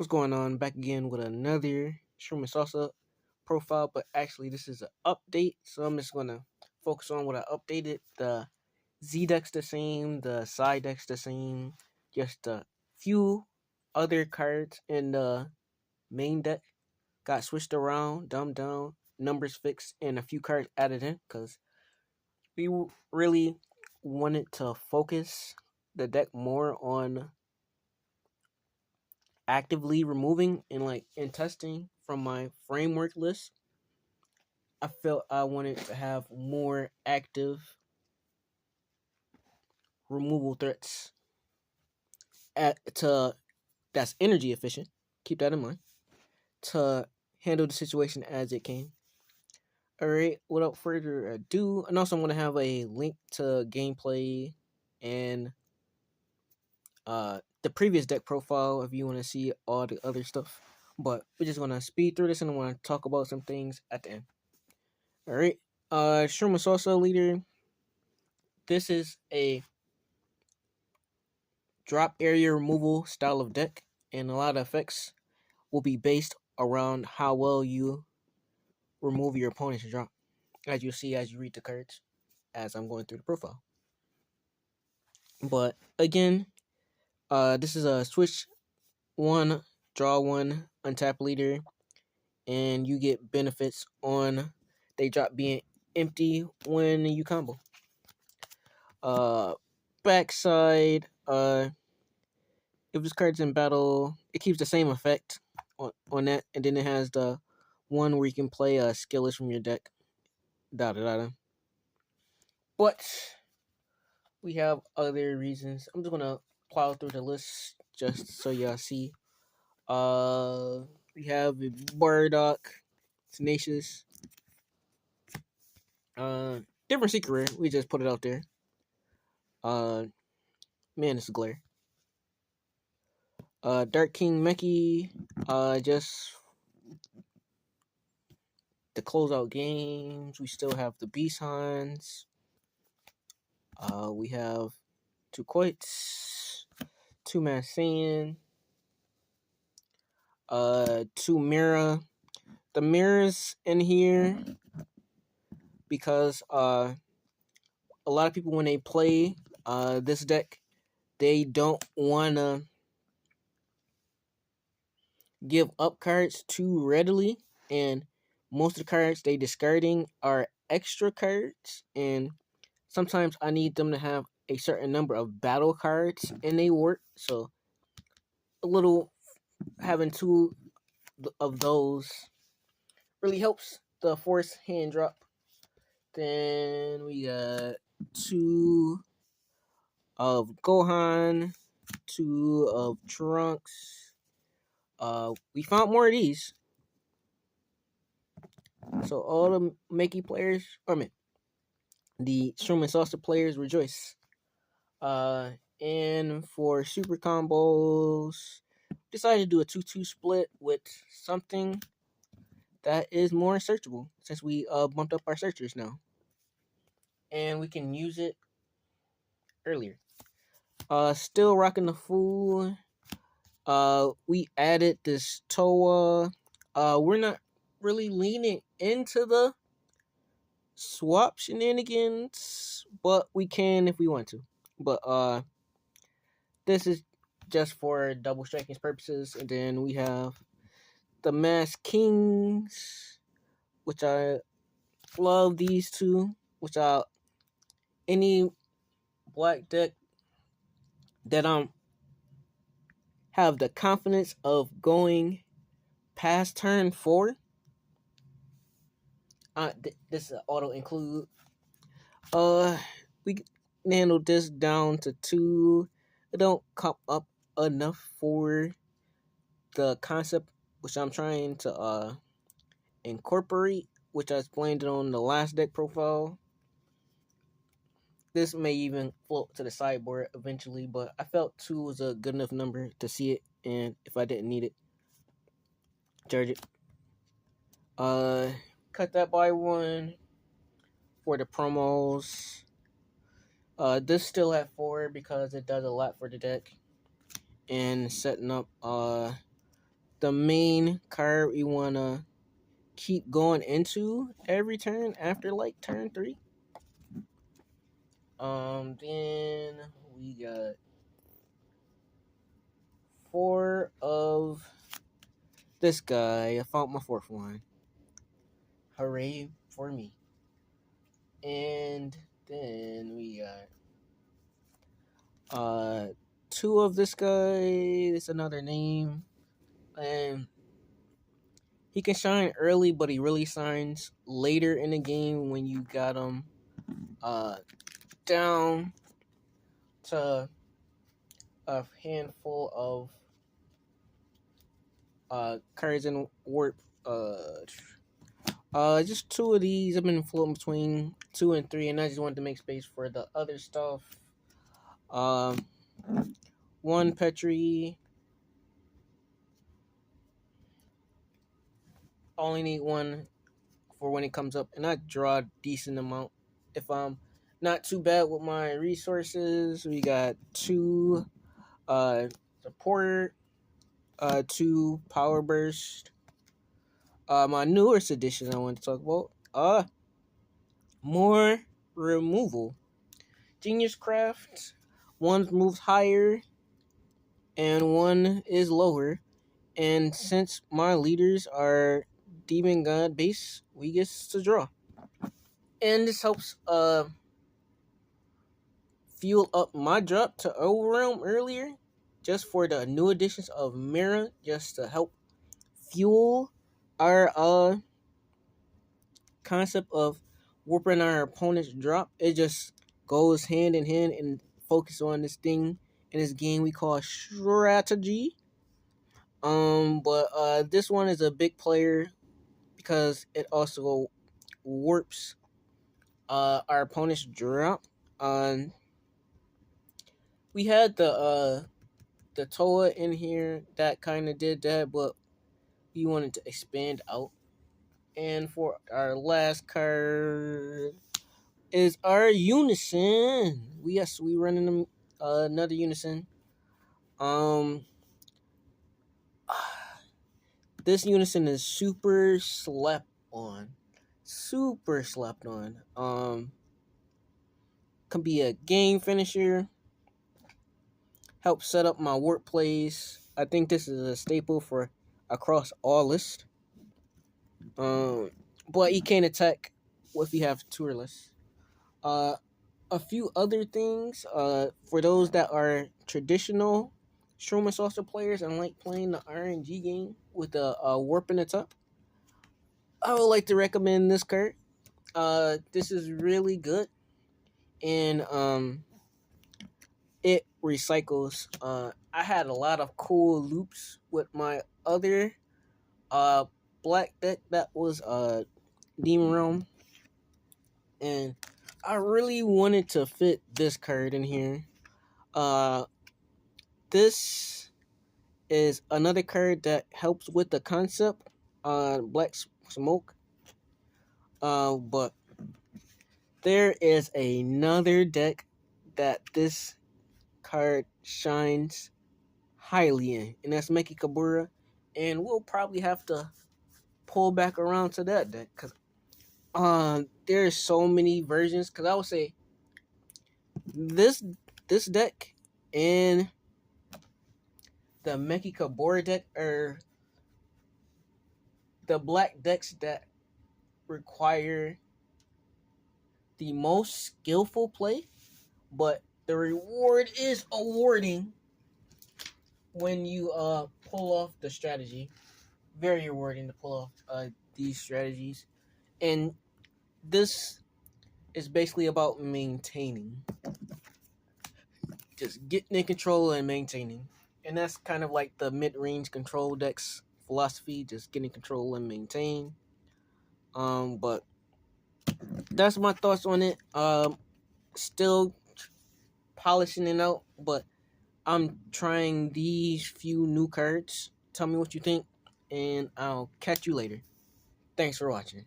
What's going on? Back again with another Shroom and Salsa profile, but actually this is an update, so I'm just gonna focus on what I updated. The Z deck's the same, the side deck's the same, just a few other cards in the main deck got switched around, dumbed down, numbers fixed, and a few cards added in because we really wanted to focus the deck more on actively removing and testing from my framework list. I felt I wanted to have more active removal threats to that's energy efficient. Keep that in mind to handle the situation as it came. All right, without further ado, and also I'm gonna have a link to gameplay and the previous deck profile if you want to see all the other stuff. But we're just gonna speed through this and I want to talk about some things at the end. All right, Shroom Salsa leader. This is a drop area removal style of deck, and a lot of effects will be based around how well you remove your opponent's drop, as you'll see as you read the cards as I'm going through the profile. But again, this is a switch one, draw one, untap leader, and you get benefits on they drop being empty when you combo. Backside, if this card's in battle, it keeps the same effect on that, and then it has the one where you can play skills from your deck. But we have other reasons. I'm just gonna plow through the list just so y'all see. We have Bardock, Tenacious, different secret rare. We just put it out there. Man, it's a glare. Dark King Meki, just to close out games. We still have the Beast Hans. We have two Quoits, two Man Saiyan, two Mirror. The mirrors in here because a lot of people when they play this deck, they don't wanna give up cards too readily, and most of the cards they discarding are extra cards, and sometimes I need them to have a certain number of battle cards in they work. So a little having two of those really helps the force hand drop. Then we got two of Gohan, two of Trunks. We found more of these. So all the Mickey players, the Shroom and Salsa players rejoice. And for super combos, decided to do a 2-2 split with something that is more searchable since we bumped up our searchers now. And we can use it earlier. Still rocking the Fool. We added this Toa. We're not really leaning into the swap shenanigans, but we can if we want to. But this is just for double striking purposes. And then we have the Masked Kings, which I love these two, which any black deck that have the confidence of going past turn 4. This is an auto include. We handled this down to 2. It don't come up enough for the concept which I'm trying to incorporate, which I explained it on the last deck profile. This may even float to the sideboard eventually, but I felt 2 was a good enough number to see it, and if I didn't need it, charge it. Cut that by 1 for the promos. This still at 4 because it does a lot for the deck. And setting up the main card we want to keep going into every turn after like turn 3. Then we got 4 of this guy. I found my 4th one. Hooray for me. And then we got 2 of this guy. It's another name. And he can shine early, but he really shines later in the game when you got him down to a handful of cards in warp. Just 2 of these. I've been floating between 2 and 3, and I just wanted to make space for the other stuff. 1 Petri. Only need 1 for when it comes up, and I draw a decent amount. If I'm not too bad with my resources, we got 2 support, 2 power burst. My newest edition I want to talk about. More removal. Genius Craft. 1 moves higher and 1 is lower. And since my leaders are Demon God base, we get to draw. And this helps fuel up my drop to Overwhelm earlier, just for the new additions of Mirror, just to help fuel our concept of warping our opponent's drop. It just goes hand in hand and focus on this thing in this game we call strategy. But this one is a big player because it also warps our opponent's drop. We had the Toa in here that kind of did that, but we wanted to expand out. And for our last card is our Unison. We running another Unison. This Unison is super slept on. Super slept on. Can be a game finisher. Help set up my warp plays. I think this is a staple for across all lists. But he can't attack if you have 2 or less. A few other things. For those that are traditional Shroom and Salsa players and like playing the RNG game with the warp in the top, I would like to recommend this card. This is really good, and it recycles. I had a lot of cool loops with my other black deck that was Demon Realm, and I really wanted to fit this card in here. This is another card that helps with the concept Black Smoke. But there is another deck that this card shines highly in, and that's Meki Kabura. And we'll probably have to pull back around to that deck because there's so many versions. Because I would say this deck and the Meki Kabura deck are the black decks that require the most skillful play, but the reward is awarding when you pull off the strategy. Very rewarding to pull off these strategies. And this is basically about maintaining. Just getting in control and maintaining. And that's kind of like the mid-range control decks philosophy, just getting control and maintain. But that's my thoughts on it. Still polishing it out, but I'm trying these few new cards. Tell me what you think, and I'll catch you later. Thanks for watching.